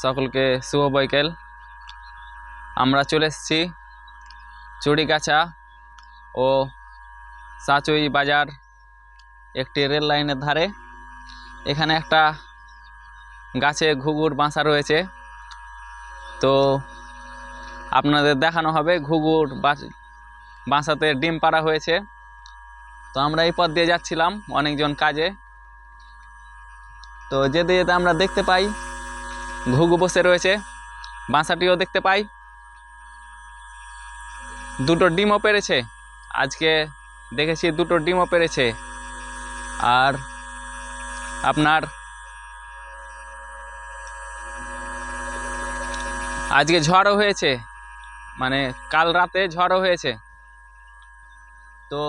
সকলকে শুভ বৈকাল। আমরা চলে এসেছি চড়িগাছা ও সাঁচুই বাজার একটি রেল লাইনের ধারে। এখানে একটা গাছে ঘুঘুর বাসা রয়েছে, তো আপনাদের দেখানো হবে ঘুঘুর বাসাতে ডিম পাড়া হয়েছে। তো আমরা এই পথ দিয়ে যাচ্ছিলাম অনেকজন কাজে, তো যেতে যেতে আমরা দেখতে পাই ঘুঘু বসে রয়েছে, বাসাটিও দেখতে পাই, দুটো ডিমও পেড়েছে। আজকে দেখেছি দুটো ডিমও পেড়েছে। আর আপনার আজকে ঝড়ও হয়েছে, মানে কাল রাতে ঝড়ও হয়েছে। তো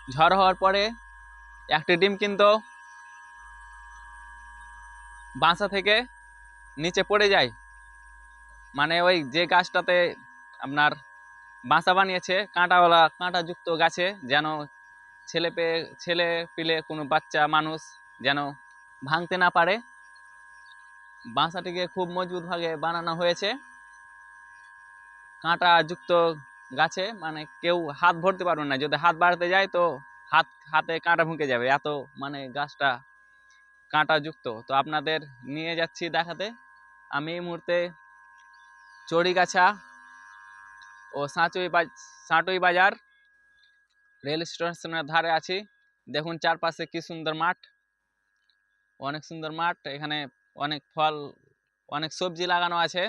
ঝড় হওয়ার পরে একটি ডিম কিন্তু বাসা থেকে নিচে পড়ে যায়, মানে ওই যে গাছটাতে আপনার বাসা বানিয়েছে কাঁটাওয়ালা কাঁটাযুক্ত গাছে, যেন ছেলে পিলে কোনো বাচ্চা মানুষ যেন ভাঙতে না পারে। বাসাটিকে খুব মজবুতভাবে বানানো হয়েছে কাঁটাযুক্ত গাছে, মানে কেউ হাত ভরতে পারবে না, যদি হাত বাড়াতে যায় তো হাতে কাঁটা ঢুকে যাবে, এত মানে গাছটা কাঁটাযুক্ত। তো আপনাদের নিয়ে যাচ্ছি দেখাতে। আমি এই মুহূর্তে চড়িগাছা ও সাঁটুই বাজার রেল স্টেশনের ধারে আছি। দেখুন চারপাশে কি সুন্দর মাঠ, অনেক সুন্দর মাঠ। এখানে অনেক ফল, অনেক সবজি লাগানো আছে,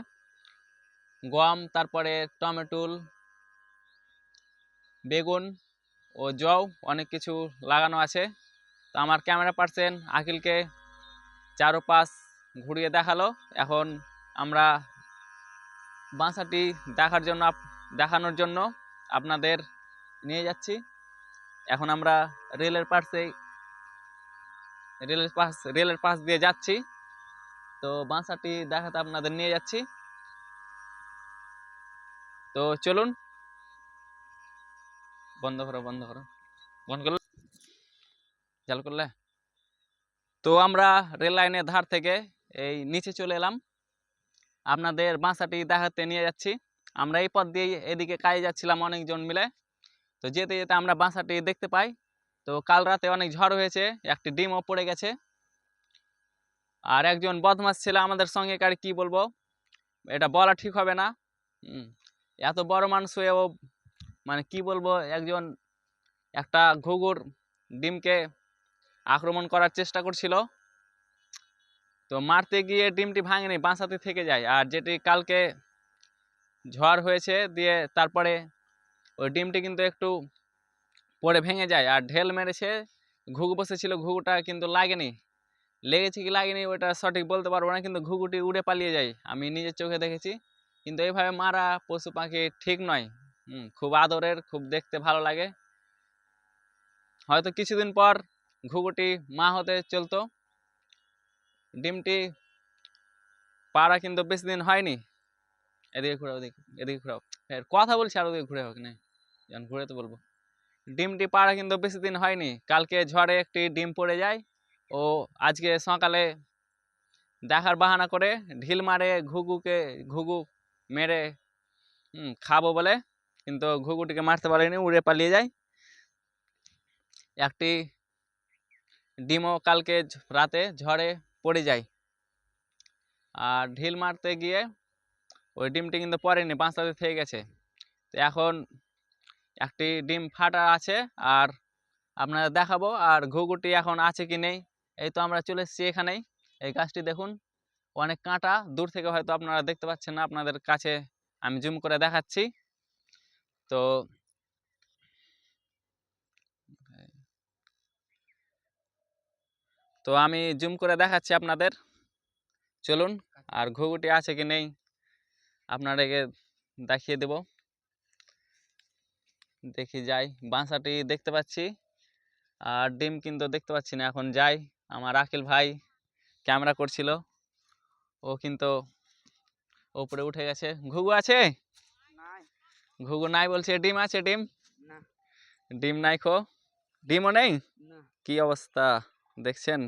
গম, তারপরে টমেটো, বেগুন ও জও, অনেক কিছু লাগানো আছে। তো আমার ক্যামেরা পার্সন আকিলকে চারপাশ ঘুরিয়ে দেখালো। এখন আমরা বাসাটি দেখানোর জন্য আপনাদের নিয়ে যাচ্ছি। এখন আমরা রেলের পাশ দিয়ে যাচ্ছি, তো বাসাটি দেখাতে আপনাদের নিয়ে যাচ্ছি। তো চলুন। বন্ধ করো চালু করলে। তো আমরা রেল লাইনের ধার থেকে এই নিচে চলে এলাম, আপনাদের বাসাটি দেখাতে নিয়ে যাচ্ছি। আমরা এই পথ দিয়ে এদিকে কাজে যাচ্ছিলাম অনেকজন মিলে, তো যেতে যেতে আমরা বাসাটি দেখতে পাই। তো কাল রাতে অনেক ঝড় হয়েছে, একটি ডিমও পড়ে গেছে। আর একজন বদমাস ছেলে আমাদের সঙ্গে, কার কি বলবো, এটা বলা ঠিক হবে না। এত বড় মানুষ হয়ে ও, মানে কি বলবো, একটা ঘুঘুর ডিমকে আক্রমণ করার চেষ্টা করছিল। তো মারতে গিয়ে ডিমটি ভাঙেনি, বাসাতে থেকে যায়। আর যেটি কালকে ঝড় হয়েছে দিয়ে তারপরে ওই ডিমটি কিন্তু একটু পরে ভেঙে যায়, আর ঢেল মেরেছে। ঘুঘু বসেছিল, ঘুঘুটা কিন্তু লাগেনি, লেগেছে কি লাগেনি ওটা সঠিক বলতে পারবো না, কিন্তু ঘুঘুটি উড়ে পালিয়ে যায়, আমি নিজের চোখে দেখেছি। কিন্তু এইভাবে মারা পশু পাখি ঠিক নয়। খুব আদরের, খুব দেখতে ভালো লাগে। হয়তো কিছুদিন পর ঘুঘুটি মা হতে চলতো। ডিমটি পাড়া কিন্তু বেশি দিন হয়নি। এদিকে ঘুরাও, এদিকে ঘুরাও, কথা বলছি আর ওদিকে ঘুরে হোক না, যখন ঘুরে তো বলবো। ডিমটি পাড়া কিন্তু বেশি দিন হয়নি, কালকে ঝড়ে একটি ডিম পড়ে যায়। ও আজকে সকালে দেখার বাহানা করে ঢিল মারে ঘুঘু মেরে খাবো বলে, কিন্তু ঘুঘুটিকে মারতে পারেনি, উড়ে পালিয়ে যায়। একটি ডিমও কালকে রাতে ঝড়ে পড়ে যায়, আর ঢিল মারতে গিয়ে ওই ডিমটি কিন্তু পড়েনি, বাঁচাতে থেকে গেছে। তো এখন একটি ডিম ফাটা আছে, আর আপনাদের দেখাবো আর ঘুঘুটি এখন আছে কি নেই। এই তো আমরা চলে এসেছি এখানেই, এই গাছটি দেখুন অনেক কাঁটা, দূর থেকে হয়তো আপনারা দেখতে পাচ্ছেন না, আপনাদের কাছে আমি জুম করে দেখাচ্ছি। তো আমি জুম করে দেখাচ্ছি আপনাদের, চলুন। আর ঘুঘুটি আছে কি নেই আপনাদেরকে দেখিয়ে দেব। দেখি যাই, বাসাটি দেখতে পাচ্ছি আর ডিম কিন্তু দেখতে পাচ্ছি না। এখন যাই, আমার আকিল ভাই ক্যামেরা করছিল, ও কিন্তু উপরে উঠে গেছে। ঘুঘু আছে? ঘুঘু নাই বলছে, ডিম আছে? ডিম নাই খো, ডিমও নেই। কি অবস্থা দেখছেন,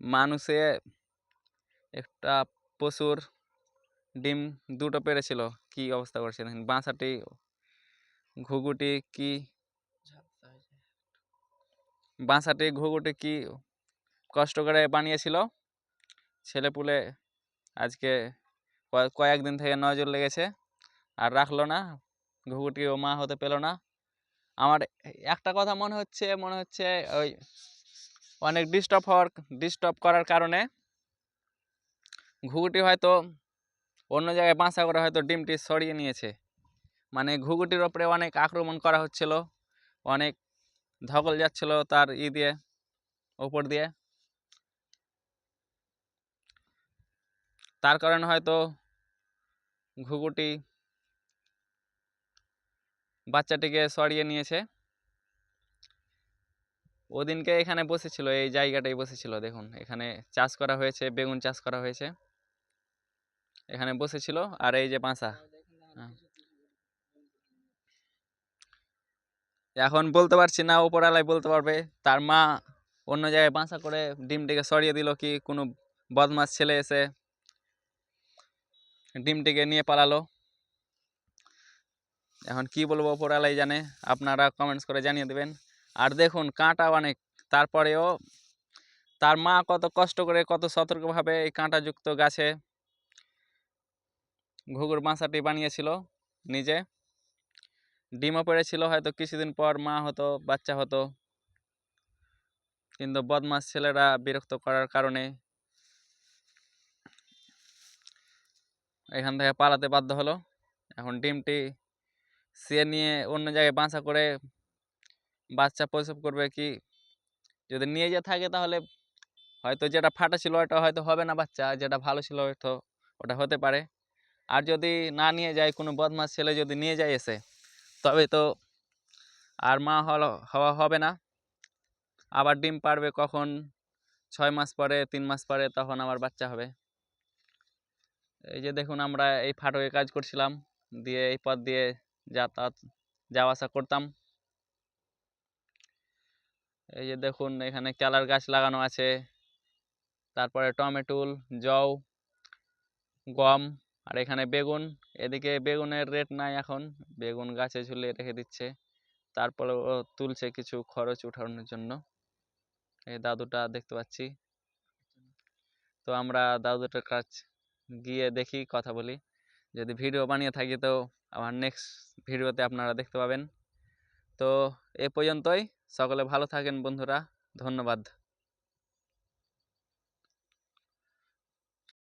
মানুষে একটা প্রচুর ডিম দুটো পেড়েছিল, কি অবস্থা করছে দেখেন। বাঁসাটি ঘুঘুটি কি কি কষ্ট করে বানিয়েছিল ছেলেপুলে, আজকে কয়েকদিন থেকে নজর লেগেছে আর রাখলো না, ঘুঘুটিও মা হতে পেল না। আমার একটা কথা মনে হচ্ছে ওই অনেক ডিস্টার্ব করার কারণে ঘুঘুটি হয়তো অন্য জায়গায় বাসা করে হয়তো ডিমটি সরিয়ে নিয়েছে। মানে ঘুঘুটির ওপরে অনেক আক্রমণ করা হচ্ছিল, অনেক ধকল যাচ্ছিল তার দিয়ে ওপর দিয়ে, তার কারণে হয়তো ঘুঘুটি বাচ্চাটিকে সরিয়ে নিয়েছে। ওদিনকে এখানে বসেছিল, এই জায়গাটাই বসেছিল, দেখুন এখানে চাষ করা হয়েছে, বেগুন চাষ করা হয়েছে, এখানে বসেছিল। আর এই যে বাসা, এখন বলতে পারছি না, উপরওয়ালাই বলতে পারবে। তার মা অন্য জায়গায় বাসা করে ডিমটিকে সরিয়ে দিল, কি কোনো বদমাস ছেলে এসে ডিমটিকে নিয়ে পালালো। এখন কি বলবো, উপরওয়ালাই জানে, আপনারা কমেন্টস করে জানিয়ে দেবেন। আর দেখুন কাঁটা অনেক, তারপরেও তার মা কত কষ্ট করে কত সতর্কভাবে এই কাঁটাযুক্ত গাছে ঘুঘুর বাসাটি বানিয়েছিল নিজে। ডিমও পেড়েছিল, হয়তো কিছুদিন পর মা হতো, বাচ্চা হতো, কিন্তু বদমাস ছেলেরা বিরক্ত করার কারণে এখান থেকে পালাতে বাধ্য হলো। এখন ডিমটি সে নিয়ে অন্য জায়গায় বাসা করে বাচ্চা প্রসব করবে, কি যদি নিয়ে যেয়ে থাকে তাহলে হয়তো যেটা ফাটা ছিল ওটা হয়তো হবে না বাচ্চা, যেটা ভালো ছিল হয়তো ওটা হতে পারে। আর যদি না নিয়ে যায়, কোনো বদমাস ছেলে যদি নিয়ে যায় এসে, তবে তো আর মা হওয়া হবে না। আবার ডিম পারবে কখন, 6 মাস পরে, 3 মাস পরে, তখন আবার বাচ্চা হবে। এই যে দেখুন আমরা এই ফাটকে কাজ করছিলাম, দিয়ে এই পথ দিয়ে যাওয়া আসা করতাম। এই যে দেখুন এখানে কেলার গাছ লাগানো আছে, তারপরে টমেটোল, জও, গম, আর এখানে বেগুন। এদিকে বেগুনের রেট নাই এখন, বেগুন গাছে ঝুলিয়ে রেখে দিচ্ছে, তারপরে ও তুলছে কিছু খরচ উঠানোর জন্য। এই দাদুটা দেখতে পাচ্ছি, তো আমরা দাদুটার কাছ গিয়ে দেখি, কথা বলি। যদি ভিডিও বানিয়ে থাকি তো আমার নেক্সট ভিডিওতে আপনারা দেখতে পাবেন। তো এ পর্যন্তই, সকলে ভালো থাকেন বন্ধুরা, ধন্যবাদ।